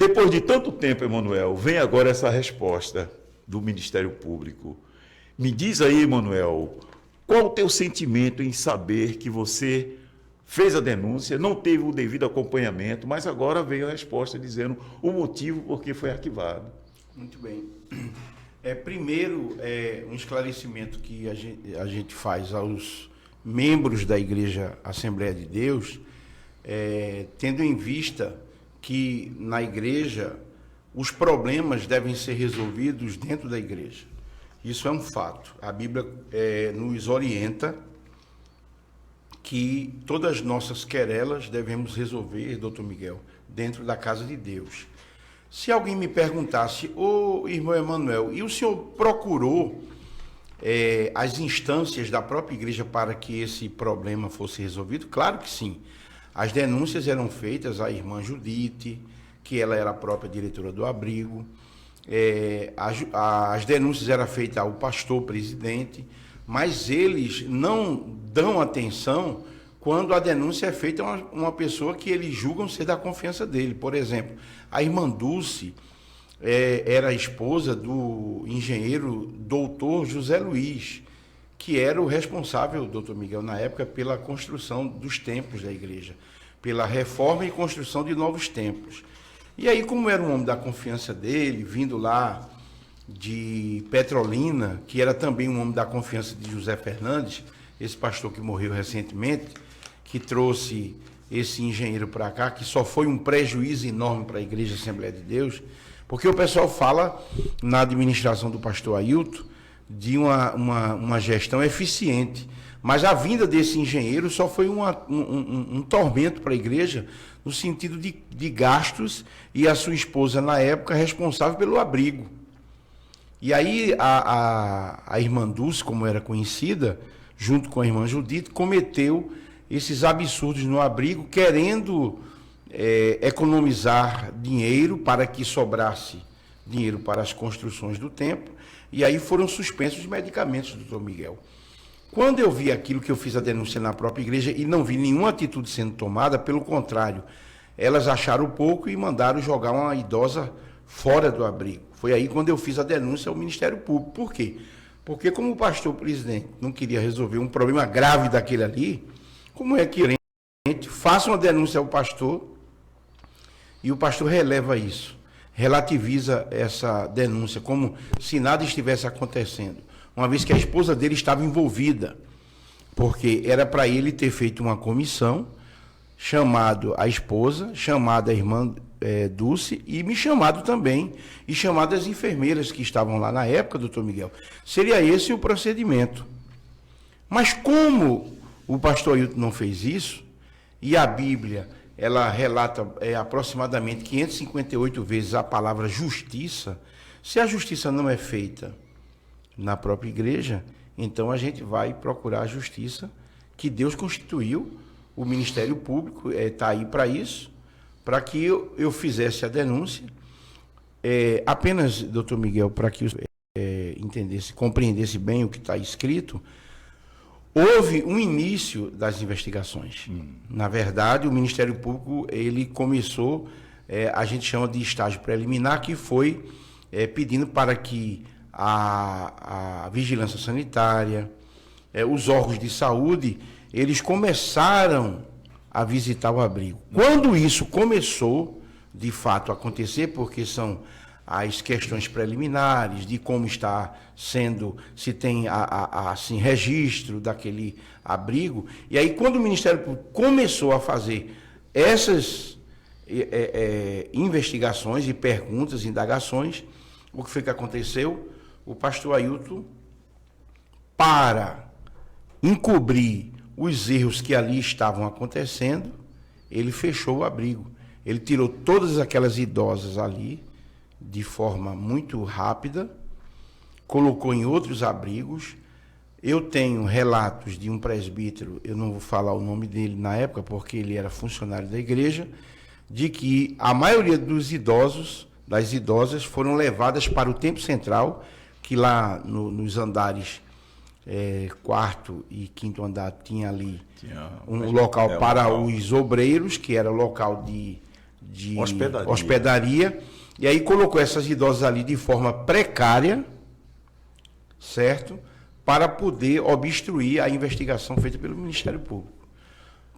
Depois de tanto tempo, Emanuel, vem agora essa resposta do Ministério Público. Me diz aí, Emanuel, qual o teu sentimento em saber que você fez a denúncia, não teve o devido acompanhamento, mas agora veio a resposta dizendo o motivo por que foi arquivado? Muito bem. Primeiro, um esclarecimento que a gente faz aos membros da Igreja Assembleia de Deus, tendo em vista que na igreja os problemas devem ser resolvidos dentro da igreja. Isso é um fato. A Bíblia nos orienta que todas as nossas querelas devemos resolver, doutor Miguel, dentro da casa de Deus. Se alguém me perguntasse, irmão Emanuel, e o senhor procurou as instâncias da própria igreja para que esse problema fosse resolvido? Claro que sim. As denúncias eram feitas à irmã Judite, que ela era a própria diretora do abrigo. As denúncias eram feitas ao pastor presidente, mas eles não dão atenção quando a denúncia é feita a uma pessoa que eles julgam ser da confiança dele. Por exemplo, a irmã Dulce era a esposa do engenheiro doutor José Luiz, que era o responsável, doutor Miguel, na época, pela construção dos templos da igreja, pela reforma e construção de novos templos. E aí, como era um homem da confiança dele, vindo lá de Petrolina, que era também um homem da confiança de José Fernandes, esse pastor que morreu recentemente, que trouxe esse engenheiro para cá, que só foi um prejuízo enorme para a Igreja Assembleia de Deus, porque o pessoal fala na administração do pastor Ailton de uma gestão eficiente, mas a vinda desse engenheiro só foi um tormento para a igreja, no sentido de gastos, e a sua esposa, na época, responsável pelo abrigo. E aí a irmã Dulce, como era conhecida, junto com a irmã Judite, cometeu esses absurdos no abrigo, querendo economizar dinheiro para que sobrasse dinheiro para as construções do templo, e aí foram suspensos os medicamentos, doutor Miguel. Quando eu vi aquilo, que eu fiz a denúncia na própria igreja e não vi nenhuma atitude sendo tomada, pelo contrário, elas acharam pouco e mandaram jogar uma idosa fora do abrigo. Foi aí quando eu fiz a denúncia ao Ministério Público. Por quê? Porque como o pastor presidente não queria resolver um problema grave daquele ali, como é que faça uma denúncia ao pastor e o pastor releva isso, relativiza essa denúncia como se nada estivesse acontecendo, uma vez que a esposa dele estava envolvida, porque era para ele ter feito uma comissão, chamado a esposa, chamado a irmã Dulce, e me chamado também, e chamado as enfermeiras que estavam lá na época, doutor Miguel. Seria esse o procedimento. Mas como o pastor Ailton não fez isso, e a Bíblia, ela relata aproximadamente 558 vezes a palavra justiça, se a justiça não é feita na própria igreja, então a gente vai procurar a justiça que Deus constituiu. O Ministério Público está aí para isso, para que eu fizesse a denúncia. Apenas, doutor Miguel, para que entendesse, compreendesse bem o que está escrito, houve um início das investigações. Na verdade, o Ministério Público ele começou, a gente chama de estágio preliminar, que foi pedindo para que a vigilância sanitária, os órgãos de saúde, eles começaram a visitar o abrigo. Quando isso começou, de fato, a acontecer, porque são as questões preliminares de como está sendo, se tem assim, registro daquele abrigo, e aí quando o Ministério Público começou a fazer essas investigações e perguntas, indagações, o que foi que aconteceu? O pastor Ailton, para encobrir os erros que ali estavam acontecendo, ele fechou o abrigo. Ele tirou todas aquelas idosas ali, de forma muito rápida, colocou em outros abrigos. Eu tenho relatos de um presbítero, eu não vou falar o nome dele na época, porque ele era funcionário da igreja, de que a maioria dos idosos, das idosas, foram levadas para o Templo Central, que lá nos andares quarto e quinto andar tinha ali um local para os obreiros, que era local de hospedaria. E aí colocou essas idosas ali de forma precária, certo? Para poder obstruir a investigação feita pelo Ministério Público.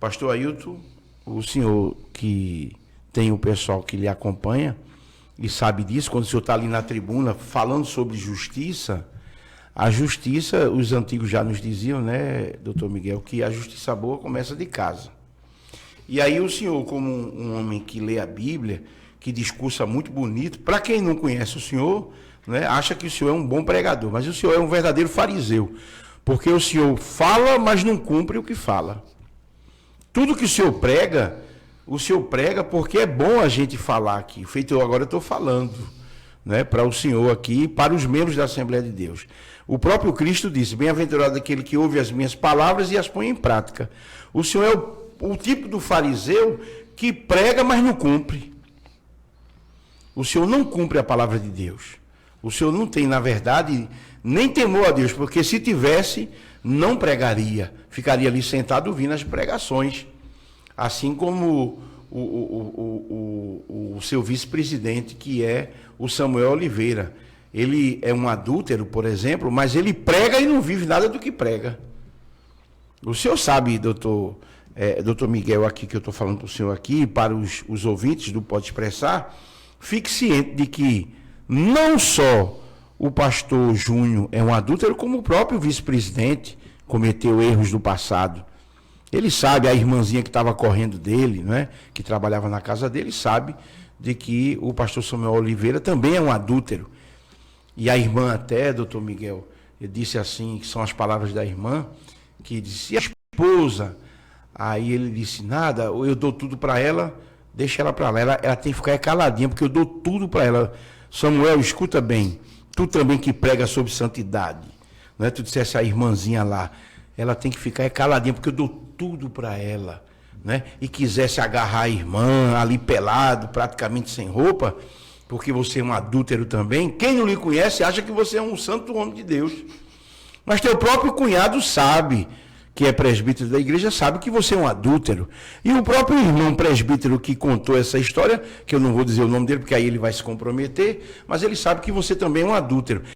Pastor Ailton, o senhor que tem o pessoal que lhe acompanha e sabe disso, quando o senhor está ali na tribuna falando sobre justiça, a justiça, os antigos já nos diziam, né, doutor Miguel, que a justiça boa começa de casa. E aí o senhor, como um homem que lê a Bíblia, que discursa muito bonito, para quem não conhece o senhor, né, acha que o senhor é um bom pregador, mas o senhor é um verdadeiro fariseu, porque o senhor fala, mas não cumpre o que fala. Tudo que o senhor prega porque é bom a gente falar aqui, feito eu agora estou falando, né, para o senhor aqui, para os membros da Assembleia de Deus. O próprio Cristo disse, bem-aventurado aquele que ouve as minhas palavras e as põe em prática. O senhor é o tipo do fariseu que prega, mas não cumpre. O senhor não cumpre a palavra de Deus. O senhor não tem, na verdade, nem temor a Deus, porque se tivesse, não pregaria. Ficaria ali sentado ouvindo as pregações. Assim como o seu vice-presidente, que é o Samuel Oliveira. Ele é um adúltero, por exemplo, mas ele prega e não vive nada do que prega. O senhor sabe, doutor Miguel, aqui que eu estou falando para o senhor aqui, para os ouvintes do Pode Expressar, fique ciente de que não só o pastor Júnior é um adúltero, como o próprio vice-presidente cometeu erros do passado. Ele sabe, a irmãzinha que estava correndo dele, né, que trabalhava na casa dele, sabe de que o pastor Samuel Oliveira também é um adúltero. E a irmã até, doutor Miguel, ele disse assim, que são as palavras da irmã, que disse, e a esposa? Aí ele disse, nada, eu dou tudo para ela, deixa ela para lá, ela tem que ficar caladinha, porque eu dou tudo para ela. Samuel, escuta bem, tu também que prega sobre santidade, não é? Tu dissesse a irmãzinha lá, ela tem que ficar caladinha, porque eu dou tudo para ela, né? E quisesse agarrar a irmã ali pelado, praticamente sem roupa, porque você é um adúltero também, quem não lhe conhece acha que você é um santo homem de Deus. Mas teu próprio cunhado sabe, que é presbítero da igreja, sabe que você é um adúltero. E o próprio irmão presbítero que contou essa história, que eu não vou dizer o nome dele, porque aí ele vai se comprometer, mas ele sabe que você também é um adúltero.